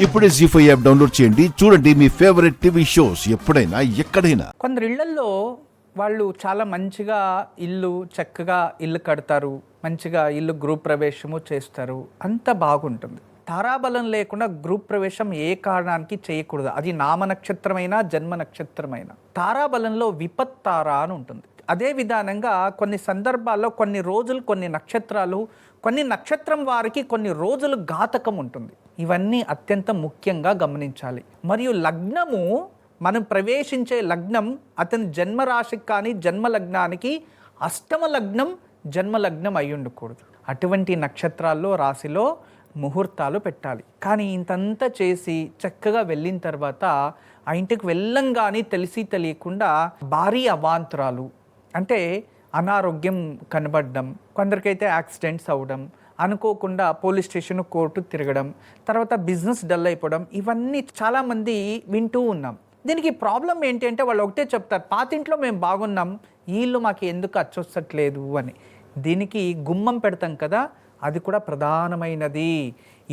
ఇప్పుడే జీ5 app download చేయండి. చూడండి మీ ఫేవరెట్ టీవీ షోస్ ఎప్పుడైనా ఎక్కడైనా. కొందరు ఇళ్లల్లో వాళ్ళు చాలా మంచిగా ఇల్లు చక్కగా ఇల్లు కడతారు, మంచిగా ఇల్లు గృహ ప్రవేశము చేస్తారు, అంత బాగుంటుంది. తారాబలం లేకుండా గృహ ప్రవేశం ఏ కారణానికి చేయకూడదు. అది నామ నక్షత్రమైనా జన్మ నక్షత్రమైనా. తారాబలంలో విపత్తారా అని ఉంటుంది. అదే విధానంగా కొన్ని సందర్భాల్లో కొన్ని రోజులు కొన్ని నక్షత్రాలు, కొన్ని నక్షత్రం వారికి కొన్ని రోజులు ఘాతకం ఉంటుంది. ఇవన్నీ అత్యంత ముఖ్యంగా గమనించాలి. మరియు లగ్నము, మనం ప్రవేశించే లగ్నం అతని జన్మరాశికి కానీ జన్మ లగ్నానికి అష్టమ లగ్నం జన్మ లగ్నం అయి ఉండకూడదు. అటువంటి నక్షత్రాల్లో రాశిలో ముహూర్తాలు పెట్టాలి. కానీ ఇంతంతా చేసి చక్కగా వెళ్ళిన తర్వాత ఆ ఇంటికి వెళ్ళంగానే తెలిసి తెలియకుండా భారీ అవాంతరాలు, అంటే అనారోగ్యం కనబడడం, కొందరికైతే యాక్సిడెంట్స్ అవ్వడం, అనుకోకుండా పోలీస్ స్టేషన్ కోర్టు తిరగడం, తర్వాత బిజినెస్ డల్ అయిపోవడం, ఇవన్నీ చాలామంది వింటూ ఉన్నాం. దీనికి ప్రాబ్లం ఏంటి అంటే వాళ్ళు ఒకటే చెప్తారు, పాతింట్లో మేము బాగున్నాం, ఈ ఇల్లు మాకు ఎందుకు అచ్చొస్తట్లేదు అని. దీనికి గుమ్మం పెడతాం కదా, అది కూడా ప్రధానమైనది.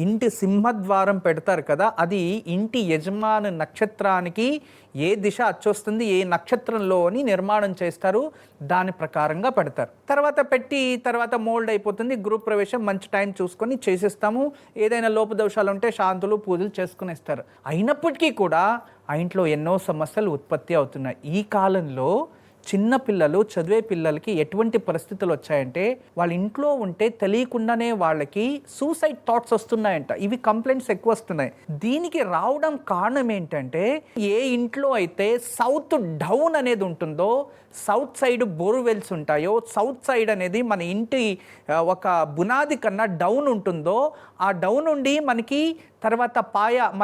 ఇంటి సింహద్వారం పెడతారు కదా, అది ఇంటి యజమాని నక్షత్రానికి ఏ దిశ అచ్చొస్తుంది, ఏ నక్షత్రంలో అని నిర్మాణం చేస్తారు, దాని ప్రకారంగా పెడతారు. తర్వాత మోల్డ్ అయిపోతుంది. గృహ ప్రవేశం మంచి టైం చూసుకొని చేసేస్తాము. ఏదైనా లోపదోషాలు ఉంటే శాంతులు పూజలు చేసుకునేస్తారు. అయినప్పటికీ కూడా ఆ ఇంట్లో ఎన్నో సమస్యలు ఉత్పత్తి అవుతున్నాయి. ఈ కాలంలో చిన్న పిల్లలు, చదివే పిల్లలకి ఎటువంటి పరిస్థితులు వచ్చాయంటే వాళ్ళ ఇంట్లో ఉంటే తెలియకుండానే వాళ్ళకి సూసైడ్ థాట్స్ వస్తున్నాయంట. ఇవి కంప్లైంట్స్ ఎక్కువ వస్తున్నాయి. దీనికి రావడం కారణం ఏంటంటే, ఏ ఇంట్లో అయితే సౌత్ డౌన్ అనేది ఉంటుందో, సౌత్ సైడ్ బోర్వెల్స్ ఉంటాయో, సౌత్ సైడ్ అనేది మన ఇంటి ఒక బునాది కన్నా డౌన్ ఉంటుందో, ఆ డౌన్ నుండి మనకి తర్వాత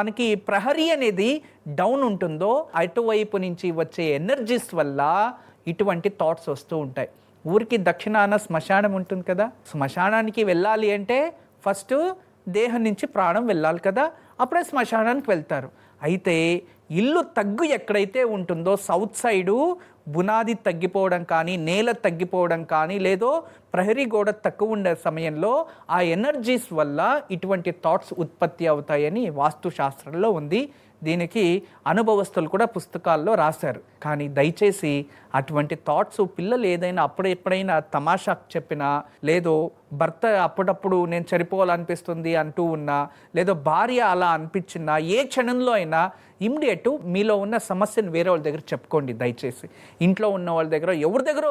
మనకి ప్రహరీ అనేది డౌన్ ఉంటుందో, అటువైపు నుంచి వచ్చే ఎనర్జీస్ వల్ల ఇటువంటి థాట్స్ వస్తూ ఉంటాయి. ఊరికి దక్షిణాన శ్మశానం ఉంటుంది కదా, శ్మశానానికి వెళ్ళాలి అంటే ఫస్ట్ దేహం నుంచి ప్రాణం వెళ్ళాలి కదా, అప్పుడే శ్మశానానికి వెళ్తారు. అయితే ఇల్లు తగ్గు ఎక్కడైతే ఉంటుందో, సౌత్ సైడు బునాది తగ్గిపోవడం కానీ, నేల తగ్గిపోవడం కానీ, లేదో ప్రహరీ గోడ తక్కువ ఉండే సమయంలో ఆ ఎనర్జీస్ వల్ల ఇటువంటి థాట్స్ ఉత్పత్తి అవుతాయని వాస్తుశాస్త్రంలో ఉంది. దీనికి అనుభవస్తులు కూడా పుస్తకాల్లో రాశారు. కానీ దయచేసి అటువంటి థాట్స్ పిల్లలు ఏదైనా ఎప్పుడైనా తమాషా చెప్పినా, లేదో భర్త అప్పుడప్పుడు నేను చనిపోవాలనిపిస్తుంది అంటూ ఉన్నా, లేదో భార్య అలా అనిపించినా, ఏ క్షణంలో అయినా ఇమ్మీడియట్ మీలో ఉన్న సమస్యను వేరే వాళ్ళ దగ్గర చెప్పుకోండి. దయచేసి ఇంట్లో ఉన్న వాళ్ళ దగ్గర,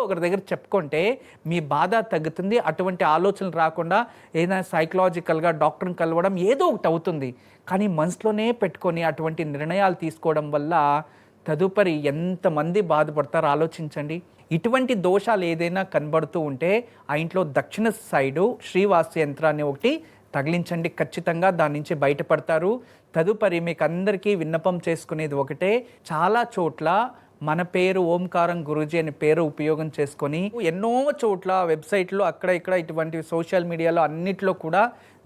ఒకరి దగ్గర చెప్పుకుంటే మీ బాధ తగ్గుతుంది. అటువంటి ఆలోచనలు రాకుండా ఏదైనా సైకలాజికల్గా డాక్టర్ని కలవడం ఏదో ఒకటి అవుతుంది. కానీ మనసులోనే పెట్టుకొని అటువంటి నిర్ణయాలు తీసుకోవడం వల్ల తదుపరి ఎంతమంది బాధపడతారో ఆలోచించండి. ఇటువంటి దోషాలు ఏదైనా కనబడుతూ ఉంటే ఆ ఇంట్లో దక్షిణ సైడు శ్రీవాస్తు యంత్రాన్ని ఒకటి తగిలించండి. ఖచ్చితంగా దాని నుంచి బయటపడతారు. తదుపరి మీకు అందరికీ విన్నపం చేసుకునేది ఒకటే, చాలా చోట్ల మన పేరు ఓంకారం గురూజీ అనే పేరు ఉపయోగం చేసుకొని ఎన్నో చోట్ల వెబ్సైట్లో అక్కడ ఇక్కడ ఇటువంటి సోషల్ మీడియాలో అన్నిట్లో కూడా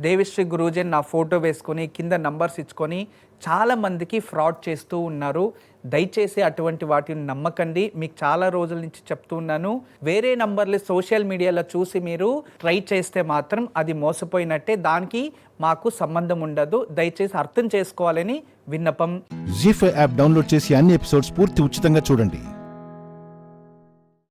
దేవిశ్రీ గురూజీ అని నా ఫోటో వేసుకొని కింద నంబర్స్ ఇచ్చుకొని చాలామందికి ఫ్రాడ్ చేస్తూ ఉన్నారు. దయచేసి అటువంటి వాటిని నమ్మకండి. మీకు చాలా రోజుల నుంచి చెప్తూ ఉన్నాను. వేరే నంబర్లు సోషల్ మీడియాలో చూసి మీరు ట్రై చేస్తే మాత్రం అది మోసపోయినట్టే, దానికి మాకు సంబంధం ఉండదు. దయచేసి అర్థం చేసుకోవాలని విన్నపం. జీ5 యాప్ డౌన్లోడ్ చేసి అన్ని ఎపిసోడ్స్ పూర్తి ఉచితంగా చూడండి.